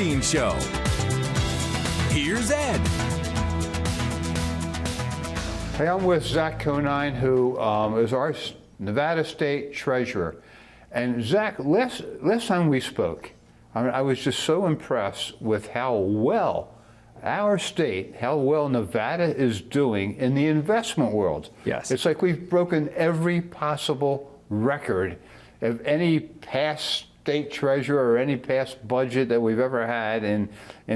Bernstein Show. Here's Ed. Hey, I'm with Zach Conine, who is our Nevada State Treasurer. And Zach, last time we spoke, I was just so impressed with how well our state, how well Nevada is doing in the investment world. Yes. It's like we've broken every possible record of any past state treasurer or any past budget that we've ever had in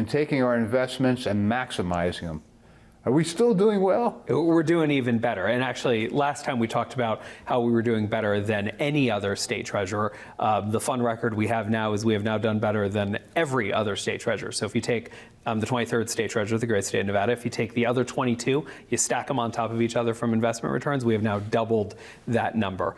taking our investments and maximizing them. Are we still doing well? We're doing even better. And actually, last time we talked about how we were doing better than any other state treasurer. The fun record we have now is we have now done better than every other state treasurer. So if you take the 23rd state treasurer of the great state of Nevada, if you take the other 22, you stack them on top of each other from investment returns, we have now doubled that number.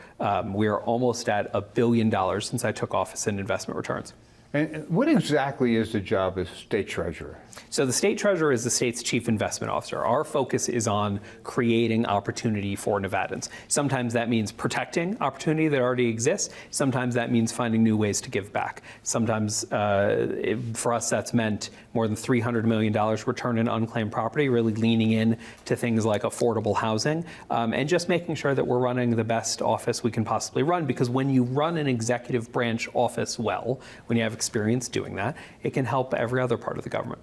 We are almost at $1 billion since I took office in investment returns. And what exactly is the job as state treasurer? So the state treasurer is the state's chief investment officer. Our focus is on creating opportunity for Nevadans. Sometimes that means protecting opportunity that already exists. Sometimes that means finding new ways to give back. Sometimes for us that's meant more than $300 million return in unclaimed property, really leaning in to things like affordable housing and just making sure that we're running the best office we can possibly run. Because when you run an executive branch office well, when you have experience doing that, it can help every other part of the government.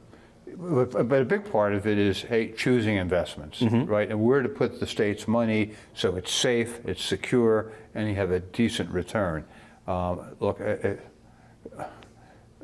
But a big part of it is, hey, choosing investments, right? And where to put the state's money so it's safe, it's secure, and you have a decent return. Look,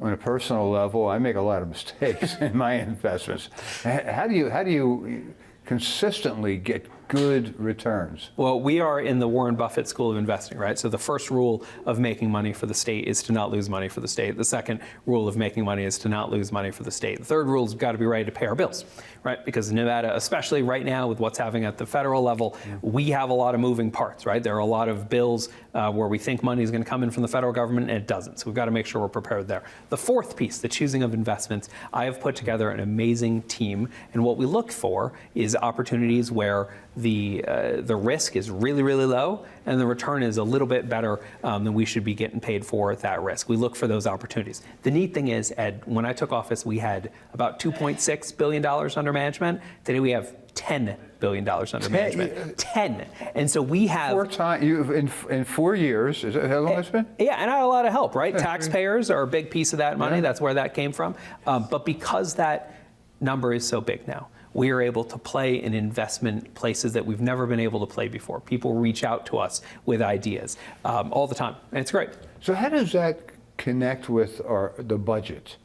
on a personal level, I make a lot of mistakes in my investments. How do you consistently get good returns? Well, we are in the Warren Buffett School of Investing, right? So the first rule of making money for the state is to not lose money for the state. The second rule of making money is to not lose money for the state. The third rule is we've got to be ready to pay our bills, right? Because Nevada, especially right now with what's happening at the federal level, we have a lot of moving parts, right? There are a lot of bills where we think money is going to come in from the federal government and it doesn't. So we've got to make sure we're prepared there. The fourth piece, the choosing of investments, I have put together an amazing team. And what we look for is opportunities where the risk is really, really low and the return is a little bit better than we should be getting paid for at that risk. We look for those opportunities. The neat thing is, Ed, when I took office, we had about $2.6 billion under management. Today we have $10 billion under management. 10. And so we have 4 times in 4 years. Is that how long it's been? Yeah, and I had a lot of help, right? Taxpayers are a big piece of that money. Yeah. That's where that came from. But because that number is so big now, we are able to play in investment places that we've never been able to play before. People reach out to us with ideas all the time, and it's great. So how does that connect with the budget?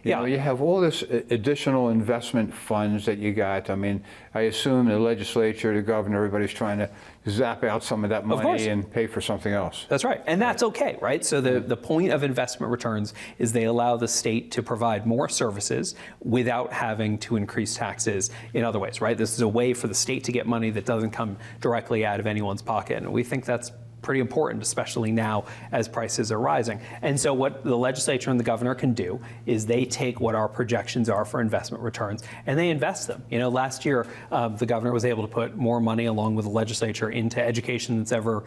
You know, you have all this additional investment funds that you got. I mean, I assume the legislature, the governor, everybody's trying to zap out some of that money and pay for something else. That's right. And that's okay, right? So the point of investment returns is they allow the state to provide more services without having to increase taxes in other ways, right? This is a way for the state to get money that doesn't come directly out of anyone's pocket. And we think that's pretty important, especially now as prices are rising. And so what the legislature and the governor can do is they take what our projections are for investment returns and they invest them. You know, last year, the governor was able to put more money along with the legislature into education that's ever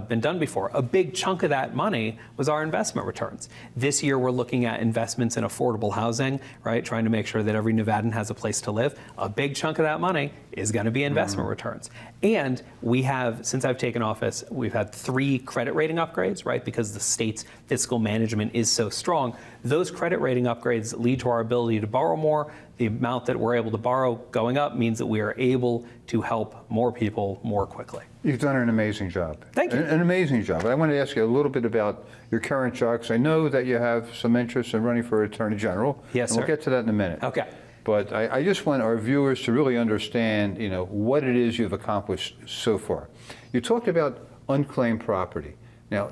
been done before. A big chunk of that money was our investment returns. This year, we're looking at investments in affordable housing, right? Trying to make sure that every Nevadan has a place to live. A big chunk of that money is going to be investment returns. And we have, since I've taken office, we've had 3 credit rating upgrades, right? Because the state's fiscal management is so strong. Those credit rating upgrades lead to our ability to borrow more. The amount that we're able to borrow going up means that we are able to help more people more quickly. You've done an amazing job. Thank you. An amazing job. I want to ask you a little bit about your current job, because I know that you have some interest in running for Attorney General. Yes, sir. We'll get to that in a minute. Okay. But I just want our viewers to really understand, you know, what it is you've accomplished so far. You talked about unclaimed property. Now,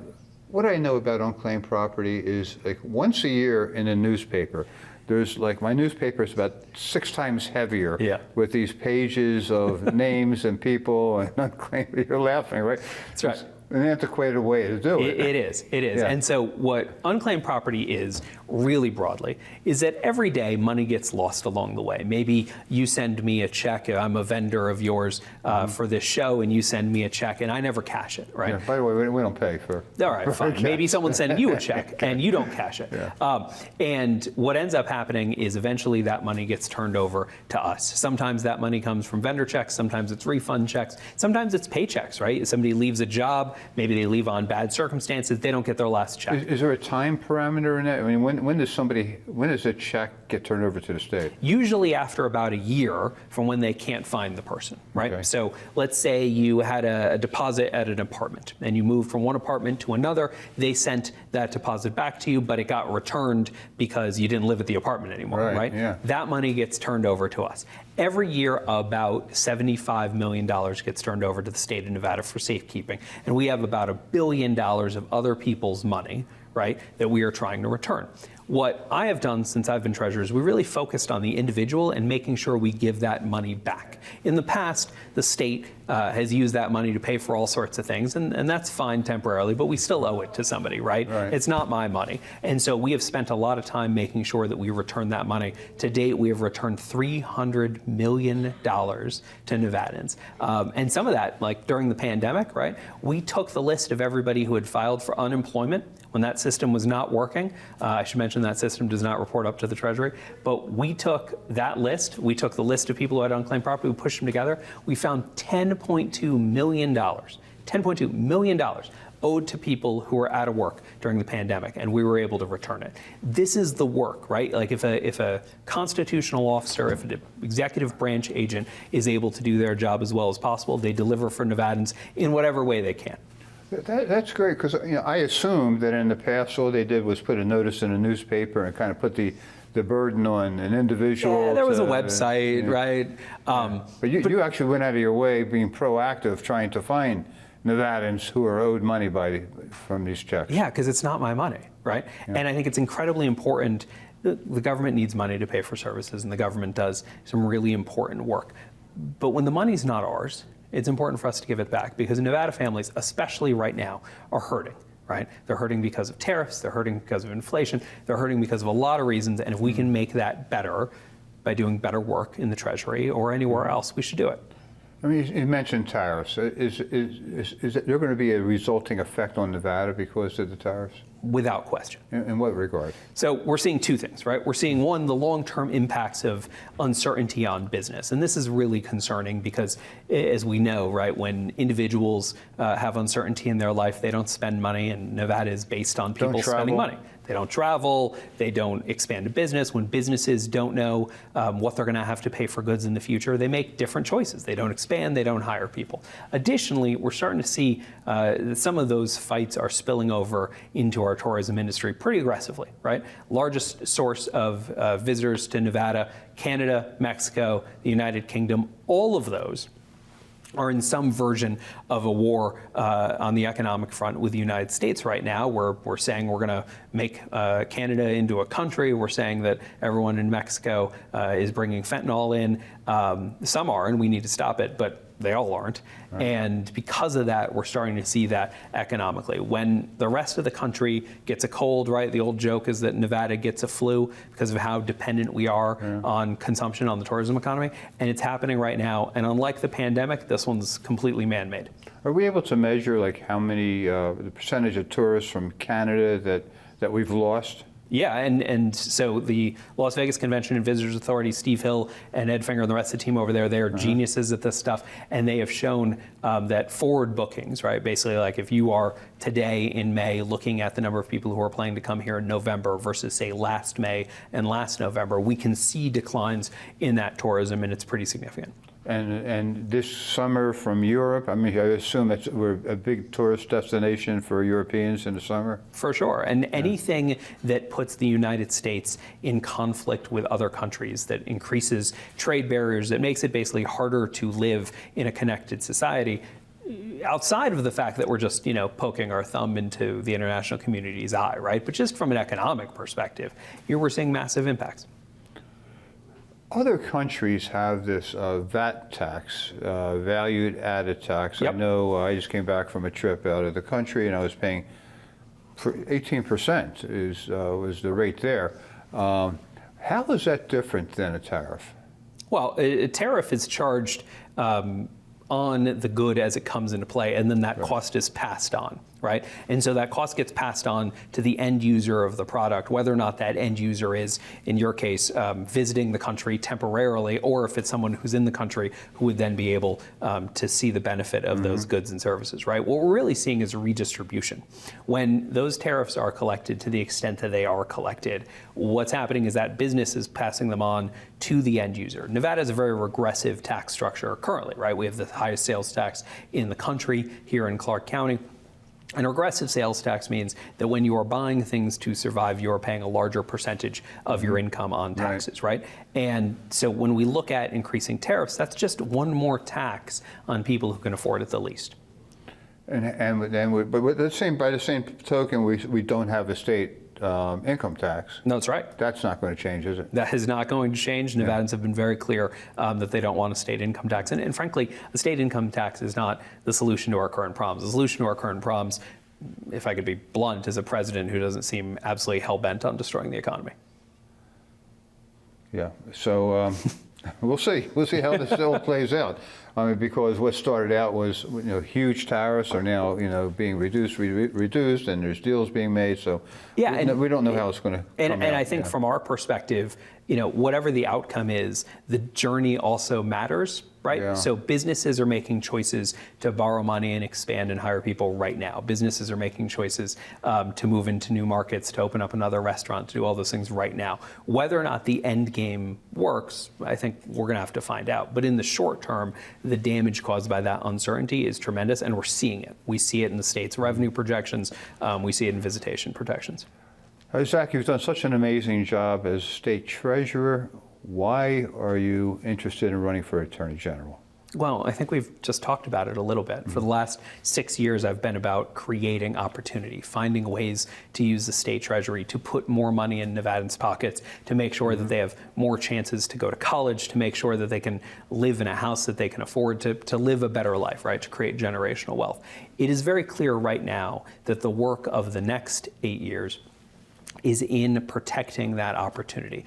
what I know about unclaimed property is, like, once a year in a newspaper, there's, like, my newspaper is about 6 times heavier with these pages of names and people and unclaimed. You're laughing, right? That's right. An antiquated way to do it. It is. Yeah. And so what unclaimed property is really broadly, is that every day money gets lost along the way. Maybe you send me a check, I'm a vendor of yours for this show, and you send me a check and I never cash it, right? Yeah, by the way, we don't pay for. All right, fine. Maybe someone sent you a check and you don't cash it. Yeah. And what ends up happening is eventually that money gets turned over to us. Sometimes that money comes from vendor checks, sometimes it's refund checks, sometimes it's paychecks, right? Somebody leaves a job, maybe they leave on bad circumstances, they don't get their last check. Is there a time parameter in that? I mean, when does a check get turned over to the state? Usually after about a year from when they can't find the person, right? Okay. So let's say you had a deposit at an apartment and you moved from one apartment to another. They sent that deposit back to you, but it got returned because you didn't live at the apartment anymore, right? Yeah. That money gets turned over to us. Every year, about $75 million gets turned over to the state of Nevada for safekeeping. And we have about $1 billion of other people's money, right, that we are trying to return. What I have done since I've been treasurer is we really focused on the individual and making sure we give that money back. In the past, the state has used that money to pay for all sorts of things, and that's fine temporarily, but we still owe it to somebody, right? It's not my money. And so we have spent a lot of time making sure that we return that money. To date, we have returned $300 million to Nevadans. And some of that, like during the pandemic, right, we took the list of everybody who had filed for unemployment when that system was not working. I should mention that system does not report up to the Treasury, but we took that list, we took the list of people who had unclaimed property, we pushed them together, we found $10.2 million, $10.2 million owed to people who were out of work during the pandemic, and we were able to return it. This is the work, right? Like if a constitutional officer, if an executive branch agent is able to do their job as well as possible, they deliver for Nevadans in whatever way they can. That's great, because I assumed that in the past all they did was put a notice in a newspaper and kind of put the burden on an individual. Yeah, there was a website, right? But you actually went out of your way being proactive, trying to find Nevadans who are owed money from these checks. Yeah, because it's not my money, right? Yeah. And I think it's incredibly important. The government needs money to pay for services, and the government does some really important work. But when the money's not ours, it's important for us to give it back, because Nevada families, especially right now, are hurting, right? They're hurting because of tariffs, they're hurting because of inflation, they're hurting because of a lot of reasons, and if we can make that better by doing better work in the Treasury or anywhere else, we should do it. I mean, you mentioned tariffs. Is there going to be a resulting effect on Nevada because of the tariffs? Without question. In what regard? So we're seeing two things, right? We're seeing, one, the long-term impacts of uncertainty on business. And this is really concerning because, as we know, right, when individuals have uncertainty in their life, they don't spend money, and Nevada is based on people spending money. They don't travel, they don't expand a business. When businesses don't know what they're going to have to pay for goods in the future, they make different choices. They don't expand, they don't hire people. Additionally, we're starting to see that some of those fights are spilling over into our tourism industry pretty aggressively, right? Largest source of visitors to Nevada, Canada, Mexico, the United Kingdom, all of those are in some version of a war on the economic front with the United States right now. We're saying we're going to make Canada into a country. We're saying that everyone in Mexico is bringing fentanyl in. Some are, and we need to stop it, but they all aren't. Right. And because of that, we're starting to see that economically. When the rest of the country gets a cold, right, the old joke is that Nevada gets a flu because of how dependent we are on consumption, on the tourism economy, and it's happening right now. And unlike the pandemic, this one's completely man-made. Are we able to measure like how many, the percentage of tourists from Canada that we've lost? Yeah, and so the Las Vegas Convention and Visitors Authority, Steve Hill and Ed Finger and the rest of the team over there, they are geniuses at this stuff, and they have shown that forward bookings, right, basically like if you are today in May looking at the number of people who are planning to come here in November versus say last May and last November, we can see declines in that tourism, and it's pretty significant. And this summer from Europe, I mean, I assume we're a big tourist destination for Europeans in the summer? For sure. And anything that puts the United States in conflict with other countries, that increases trade barriers, that makes it basically harder to live in a connected society, outside of the fact that we're just, poking our thumb into the international community's eye, right? But just from an economic perspective, here we're seeing massive impacts. Other countries have this VAT tax, valued added tax. Yep. I know I just came back from a trip out of the country and I was paying 18% was the rate there. How is that different than a tariff? Well, a tariff is charged on the good as it comes into play, and then that cost is passed on, right? And so that cost gets passed on to the end user of the product, whether or not that end user is, in your case, visiting the country temporarily, or if it's someone who's in the country who would then be able to see the benefit of those goods and services, right? What we're really seeing is a redistribution. When those tariffs are collected to the extent that they are collected, what's happening is that business is passing them on to the end user. Nevada has a very regressive tax structure currently, right? We have the highest sales tax in the country here in Clark County. An regressive sales tax means that when you are buying things to survive, you are paying a larger percentage of your income on taxes, right? And so when we look at increasing tariffs, that's just one more tax on people who can afford it the least. But by the same token, we don't have a state income tax. No, that's right. That's not going to change, is it? That is not going to change. Nevadans have been very clear that they don't want a state income tax. And frankly, a state income tax is not the solution to our current problems. The solution to our current problems, if I could be blunt, is a president who doesn't seem absolutely hell-bent on destroying the economy. Yeah, so we'll see. We'll see how this all plays out. I mean, because what started out was, huge tariffs are now, being reduced, and there's deals being made. So we don't know how it's going to come out. And I think from our perspective, whatever the outcome is, the journey also matters, right? Yeah. So businesses are making choices to borrow money and expand and hire people right now. Businesses are making choices to move into new markets, to open up another restaurant, to do all those things right now. Whether or not the end game works, I think we're going to have to find out. But in the short term, the damage caused by that uncertainty is tremendous, and we're seeing it. We see it in the state's revenue projections. We see it in visitation projections. Zach, you've done such an amazing job as state treasurer. Why are you interested in running for attorney general? Well, I think we've just talked about it a little bit. For the last 6 years, I've been about creating opportunity, finding ways to use the state treasury to put more money in Nevadans' pockets, to make sure that they have more chances to go to college, to make sure that they can live in a house that they can afford, to live a better life, right, to create generational wealth. It is very clear right now that the work of the next 8 years is in protecting that opportunity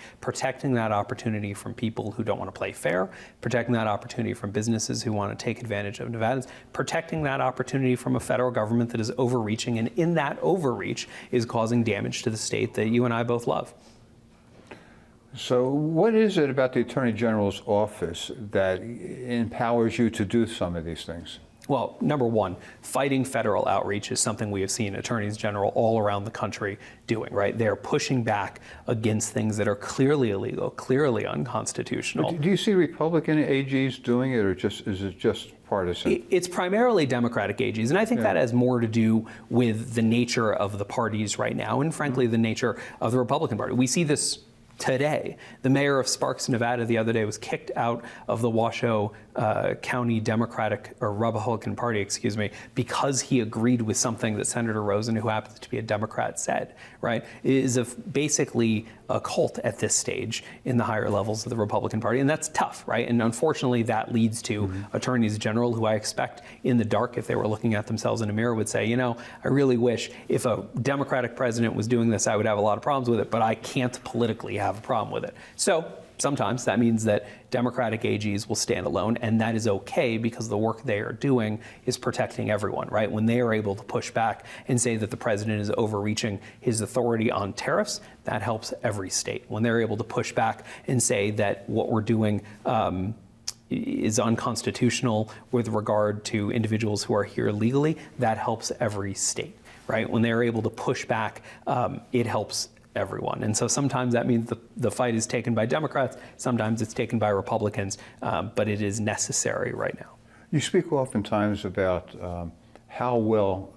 from people who don't want to play fair, protecting that opportunity from businesses who want to take advantage of Nevadans, protecting that opportunity from a federal government that is overreaching, and in that overreach is causing damage to the state that you and I both love. So what is it about the Attorney General's office that empowers you to do some of these things? Well, number one, fighting federal outreach is something we have seen attorneys general all around the country doing, right? They're pushing back against things that are clearly illegal, clearly unconstitutional. Do you see Republican AGs doing it, or is it just partisan? It's primarily Democratic AGs, and I think that has more to do with the nature of the parties right now, and frankly, the nature of the Republican Party. We see this today. The mayor of Sparks, Nevada, the other day was kicked out of the Washoe County Democratic or Republican Party, because he agreed with something that Senator Rosen, who happens to be a Democrat, said. Right? It is basically a cult at this stage in the higher levels of the Republican Party, and that's tough, right? And unfortunately, that leads to attorneys general who I expect in the dark, if they were looking at themselves in a mirror, would say, I really wish if a Democratic president was doing this, I would have a lot of problems with it, but I can't politically have a problem with it. So sometimes that means that Democratic AGs will stand alone, and that is okay because the work they are doing is protecting everyone, right? When they are able to push back and say that the president is overreaching his authority on tariffs, that helps every state. When they're able to push back and say that what we're doing is unconstitutional with regard to individuals who are here legally, that helps every state, right? When they're able to push back, it helps everyone. And so sometimes that means the fight is taken by Democrats, sometimes it's taken by Republicans, but it is necessary right now. You speak oftentimes about how well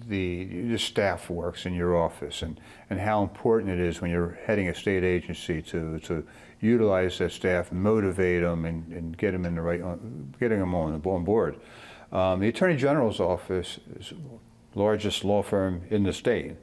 the staff works in your office, and how important it is when you're heading a state agency to utilize that staff, motivate them, and get them in the right, getting them on board. The Attorney General's office is largest law firm in the state,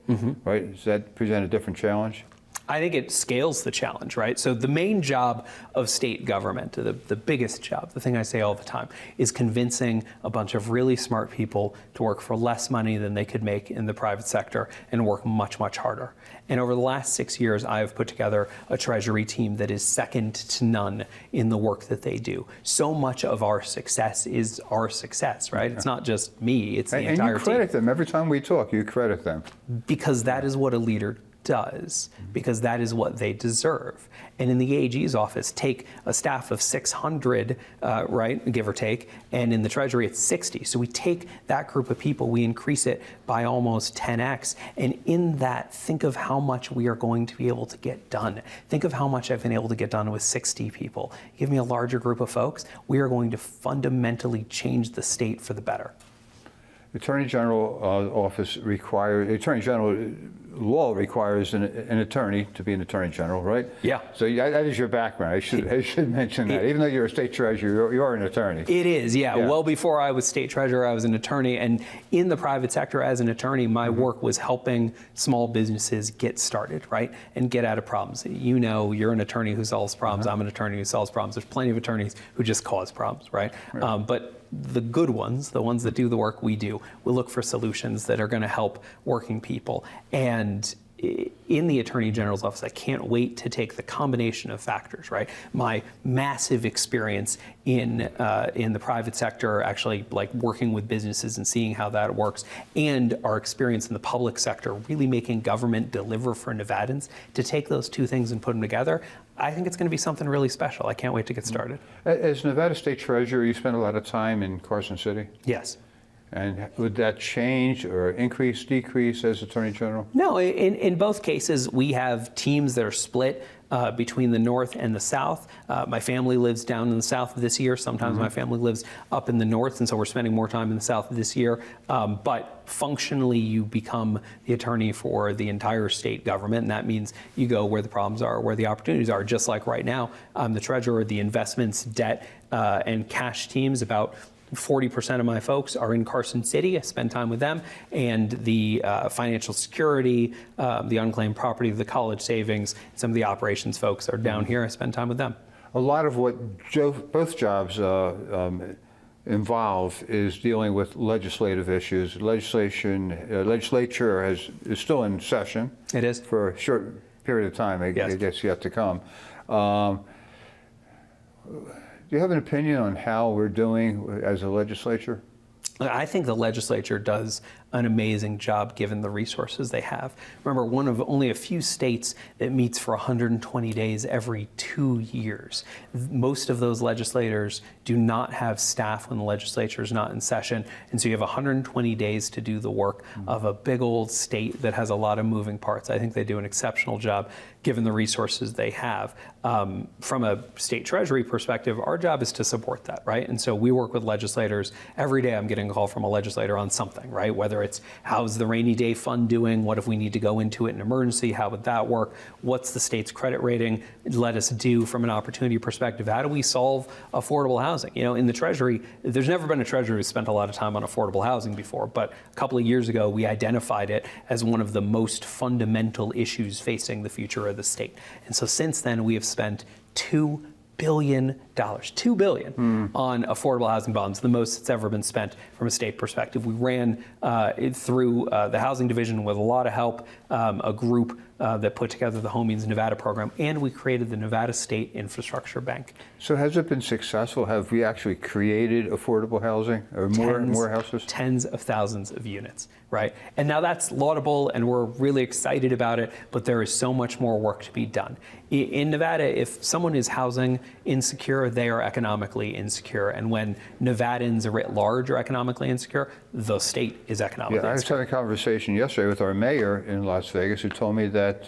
right? Does that present a different challenge? I think it scales the challenge, right? So the main job of state government, the biggest job, the thing I say all the time, is convincing a bunch of really smart people to work for less money than they could make in the private sector and work much, much harder. And over the last 6 years, I have put together a Treasury team that is second to none in the work that they do. So much of our success is our success, right? It's not just me, it's the entire team. And you credit them. Every time we talk, you credit them. Because that is what a leader does, because that is what they deserve. And in the AG's office, take a staff of 600, right, give or take, and in the Treasury it's 60. So we take that group of people, we increase it by almost 10x, and in that, think of how much we are going to be able to get done. Think of how much I've been able to get done with 60 people. Give me a larger group of folks, we are going to fundamentally change the state for the better. The Attorney General office requires, the Attorney General law requires an attorney to be an Attorney General, right? Yeah. So that is your background. I should mention that. Even though you're a state treasurer, you are an attorney. It is, yeah. Well, before I was state treasurer, I was an attorney. And in the private sector as an attorney, my work was helping small businesses get started, right? And get out of problems. You know, you're an attorney who solves problems. I'm an attorney who solves problems. There's plenty of attorneys who just cause problems, right? But the good ones, the ones that do the work we do, we look for solutions that are going to help working people. And in the Attorney General's office, I can't wait to take the combination of factors, right? My massive experience in the private sector, actually like working with businesses and seeing how that works, and our experience in the public sector, really making government deliver for Nevadans, to take those two things and put them together, I think it's going to be something really special. I can't wait to get started. As Nevada State Treasurer, you spent a lot of time in Carson City? Yes. And would that change or increase, decrease as Attorney General? No, in both cases, we have teams that are split between the North and the South. My family lives down in the South this year. Sometimes my family lives up in the North, and so we're spending more time in the South this year. But functionally, you become the attorney for the entire state government, and that means you go where the problems are, where the opportunities are. Just like right now, I'm the treasurer of the investments, debt, and cash teams. About 40% of my folks are in Carson City. I spend time with them. And the financial security, the unclaimed property, the college savings, some of the operations folks are down here. I spend time with them. A lot of what both jobs involve is dealing with legislative issues. Legislature is still in session. It is. For a short period of time, I guess, yet to come. Do you have an opinion on how we're doing as a legislature? I think the legislature does an amazing job given the resources they have. Remember, one of only a few states that meets for 120 days every 2 years. Most of those legislators do not have staff when the legislature is not in session, and so you have 120 days to do the work of a big old state that has a lot of moving parts. I think they do an exceptional job given the resources they have. From a state treasury perspective, our job is to support that, right? And so we work with legislators. Every day I'm getting a call from a legislator on something, right? Whether it's how's the rainy day fund doing? What if we need to go into it in emergency? How would that work? What's the state's credit rating let us do from an opportunity perspective? How do we solve affordable housing? You know, in the Treasury, there's never been a treasurer who spent a lot of time on affordable housing before, but a couple of years ago, we identified it as one of the most fundamental issues facing the future of the state. And so since then, we have spent $2 billion, $2 billion on affordable housing bonds, the most that's ever been spent from a state perspective. We ran it through the housing division with a lot of help, a group that put together the Homeans Nevada program, and we created the Nevada State Infrastructure Bank. So has it been successful? Have we actually created affordable housing or more houses? Tens of thousands of units, right? And now that's laudable and we're really excited about it, but there is so much more work to be done. In Nevada, if someone is housing insecure, they are economically insecure. And when Nevadans writ large are economically insecure, the state is economically insecure. I was having a conversation yesterday with our mayor in Las Vegas who told me that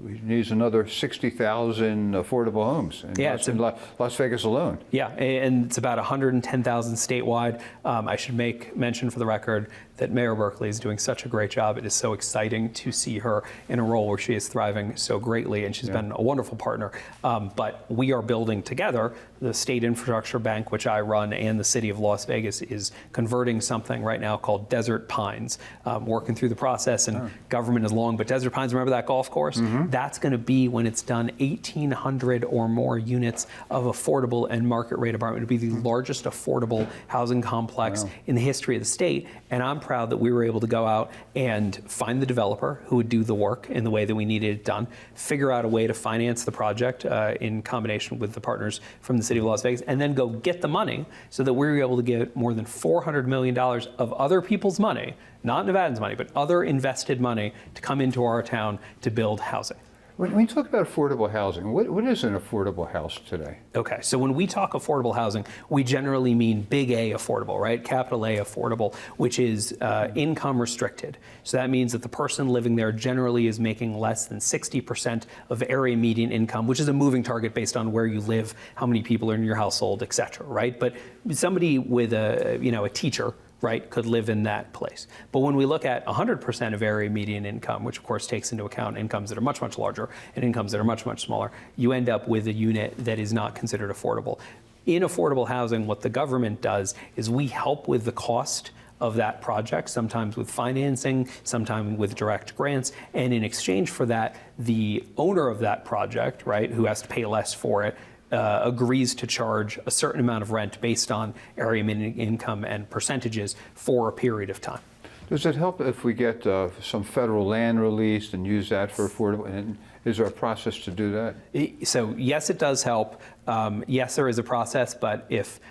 he needs another 60,000 affordable homes in Las Vegas alone. Yeah, and it's about 110,000 statewide. I should make mention for the record that Mayor Berkeley is doing such a great job. It is so exciting to see her in a role where she is thriving so greatly, and she's been a wonderful partner. But we are building together the State Infrastructure Bank, which I run, and the City of Las Vegas is converting something right now called Desert Pines, working through the process, and government is long, but Desert Pines, remember that golf course? that's going to be, when it's done, 1,800 or more units of affordable and market rate apartment. It would be the largest affordable housing complex in the history of the state. And I'm proud that we were able to go out and find the developer who would do the work in the way that we needed it done, figure out a way to finance the project in combination with the partners from the city of Las Vegas, and then go get the money so that we were able to get more than $400 million of other people's money, not Nevadans' money, but other invested money, to come into our town to build housing. When you talk about affordable housing, what is an affordable house today? Okay, so when we talk affordable housing, we generally mean big A affordable, right? Capital A affordable, which is income restricted. So that means that the person living there generally is making less than 60% of area median income, which is a moving target based on where you live, how many people are in your household, et cetera, right? But somebody with a teacher, right, could live in that place. But when we look at 100% of area median income, which of course takes into account incomes that are much, much larger and incomes that are much, much smaller, you end up with a unit that is not considered affordable. In affordable housing, what the government does is we help with the cost of that project, sometimes with financing, sometimes with direct grants, and in exchange for that, the owner of that project, right, who has to pay less for it, agrees to charge a certain amount of rent based on area median income and percentages for a period of time. Does it help if we get some federal land released and use that for affordable? And is there a process to do that? So yes, it does help. Yes, there is a process, but if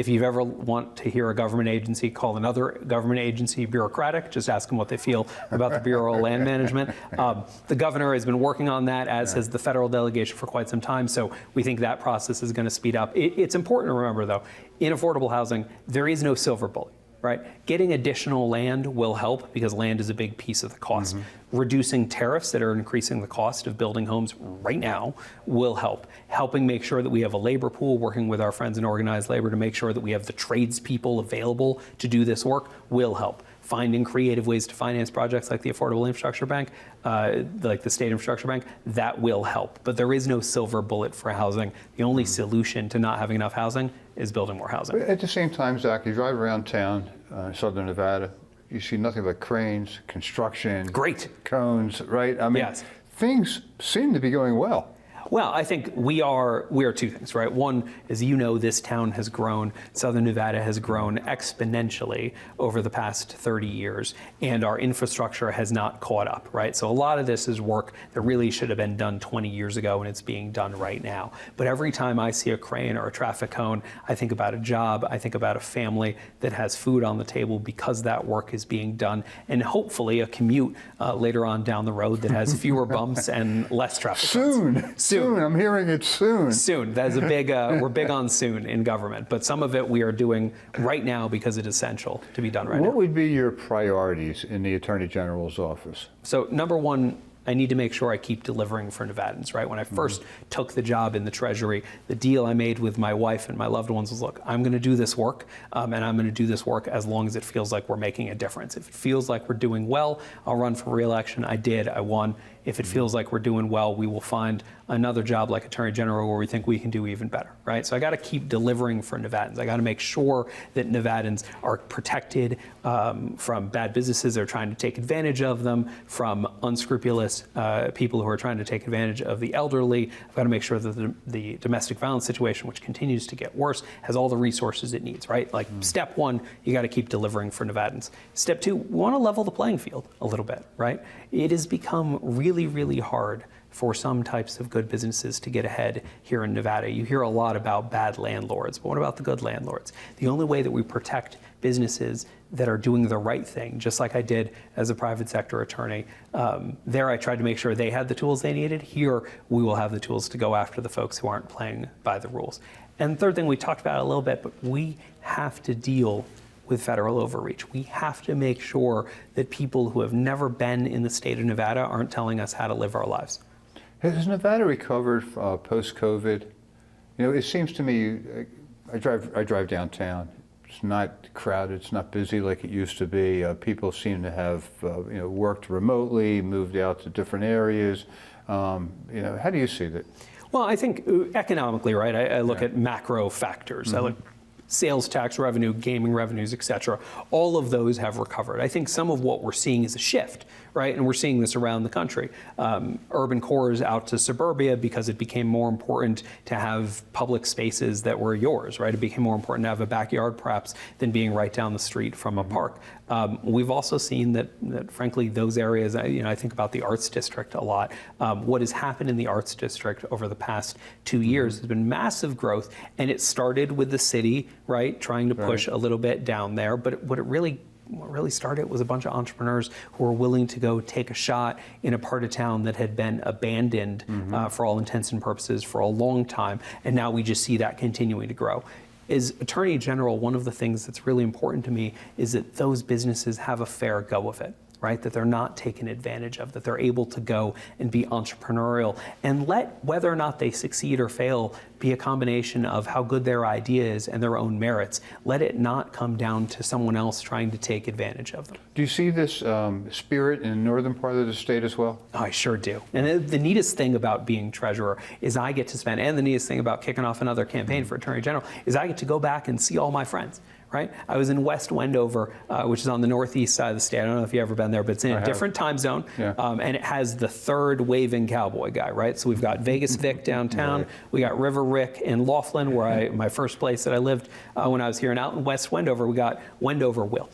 you ever want to hear a government agency call another government agency bureaucratic, just ask them what they feel about the Bureau of Land Management. The governor has been working on that, as has the federal delegation, for quite some time, so we think that process is going to speed up. It's important to remember, though, in affordable housing, there is no silver bullet. Right? Getting additional land will help, because land is a big piece of the cost. Reducing tariffs that are increasing the cost of building homes right now will help. Helping make sure that we have a labor pool, working with our friends in organized labor to make sure that we have the tradespeople available to do this work will help. Finding creative ways to finance projects like the Affordable Infrastructure Bank, like the State Infrastructure Bank, that will help. But there is no silver bullet for housing. The only solution to not having enough housing is building more housing. But at the same time, Zach, you drive around town, southern Nevada, you see nothing but cranes, construction, Great. cones, right? I mean, Yes. things seem to be going well. Well, I think we are two things, right? One, as you know, this town has grown, Southern Nevada has grown exponentially over the past 30 years, and our infrastructure has not caught up, right? So a lot of this is work that really should have been done 20 years ago, and it's being done right now. But every time I see a crane or a traffic cone, I think about a job, I think about a family that has food on the table because that work is being done, and hopefully a commute later on down the road that has fewer bumps and less traffic cones. Soon. I'm hearing it soon. Soon. That is a big, we're big on soon in government, but some of it we are doing right now because it is essential to be done right now. What would be your priorities in the Attorney General's office? So number one, I need to make sure I keep delivering for Nevadans, right? When I first took the job in the Treasury, the deal I made with my wife and my loved ones was, look, I'm going to do this work, and I'm going to do this work as long as it feels like we're making a difference. If it feels like we're doing well, I'll run for re-election. I did. I won. If it feels like we're doing well, we will find another job like Attorney General where we think we can do even better, right? So I got to keep delivering for Nevadans. I got to make sure that Nevadans are protected from bad businesses that are trying to take advantage of them, from unscrupulous people who are trying to take advantage of the elderly. I've got to make sure that the domestic violence situation, which continues to get worse, has all the resources it needs, right? Like step one, you got to keep delivering for Nevadans. Step two, we want to level the playing field a little bit, right? It has become really, really hard for some types of good businesses to get ahead here in Nevada. You hear a lot about bad landlords, but what about the good landlords? The only way that we protect businesses that are doing the right thing, just like I did as a private sector attorney, there I tried to make sure they had the tools they needed. Here, we will have the tools to go after the folks who aren't playing by the rules. And the third thing we talked about a little bit, but we have to deal with federal overreach. We have to make sure that people who have never been in the state of Nevada aren't telling us how to live our lives. Has Nevada recovered post-COVID? You know, it seems to me, I drive downtown. It's not crowded. It's not busy like it used to be. People seem to have worked remotely, moved out to different areas. How do you see that? Well, I think economically, right? I look at macro factors. I look sales tax revenue, gaming revenues, et cetera, all of those have recovered. I think some of what we're seeing is a shift, right? And we're seeing this around the country. Urban cores out to suburbia because it became more important to have public spaces that were yours, right? It became more important to have a backyard perhaps than being right down the street from a park. We've also seen that frankly, those areas, I think about the Arts District a lot. What has happened in the Arts District over the past 2 years has been massive growth, and it started with the city, right, trying to push a little bit down there. But what really started was a bunch of entrepreneurs who were willing to go take a shot in a part of town that had been abandoned for all intents and purposes for a long time, and now we just see that continuing to grow. As Attorney General, one of the things that's really important to me is that those businesses have a fair go of it, right? That they're not taken advantage of, that they're able to go and be entrepreneurial, and let whether or not they succeed or fail be a combination of how good their idea is and their own merits. Let it not come down to someone else trying to take advantage of them. Do you see this spirit in the northern part of the state as well? Oh, I sure do. And the neatest thing about being treasurer is I get to spend, and the neatest thing about kicking off another campaign for Attorney General is I get to go back and see all my friends. Right? I was in West Wendover, which is on the northeast side of the state. I don't know if you've ever been there, but it's in a different time zone. Yeah. And it has the third waving cowboy guy, right? So we've got Vegas Vic downtown. Right. We got River Rick in Laughlin, where my first place that I lived when I was here. And out in West Wendover, we got Wendover Will.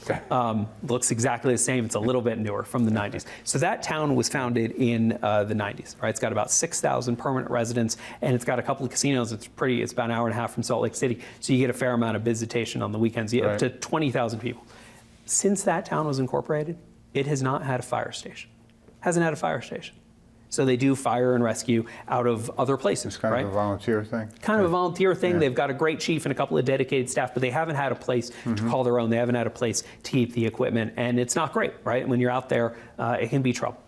Looks exactly the same. It's a little bit newer, from the 90s. So that town was founded in the 90s, right? It's got about 6,000 permanent residents, and it's got a couple of casinos. It's about an hour and a half from Salt Lake City. So you get a fair amount of visitation on the weekends. Up to 20,000 people. Since that town was incorporated, it has not had a fire station. Hasn't had a fire station. So they do fire and rescue out of other places. It's kind of a volunteer thing. Kind of a volunteer thing. Yeah. They've got a great chief and a couple of dedicated staff, but they haven't had a place to call their own. They haven't had a place to keep the equipment, and it's not great, right? When you're out there, it can be trouble.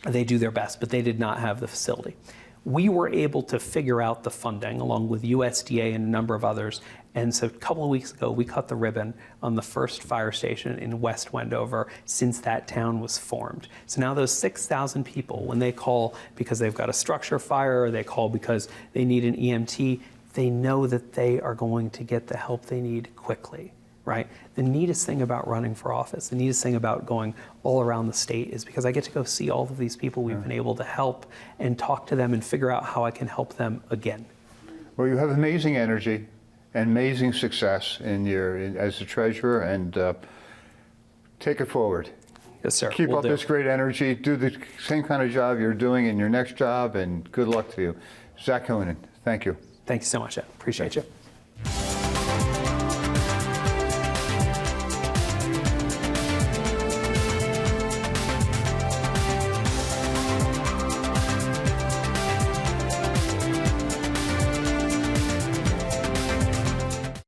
They do their best, but they did not have the facility. We were able to figure out the funding along with USDA and a number of others. And so a couple of weeks ago, we cut the ribbon on the first fire station in West Wendover since that town was formed. So now those 6,000 people, when they call because they've got a structure fire, or they call because they need an EMT, they know that they are going to get the help they need quickly. Right? The neatest thing about running for office, the neatest thing about going all around the state is because I get to go see all of these people we've been able to help and talk to them and figure out how I can help them again. Well, you have amazing energy and amazing success as a treasurer, and take it forward. Yes, sir. Keep up this great energy. Do the same kind of job you're doing in your next job, and good luck to you. Zach Conine, thank you. Thank you so much, Ed. Appreciate you.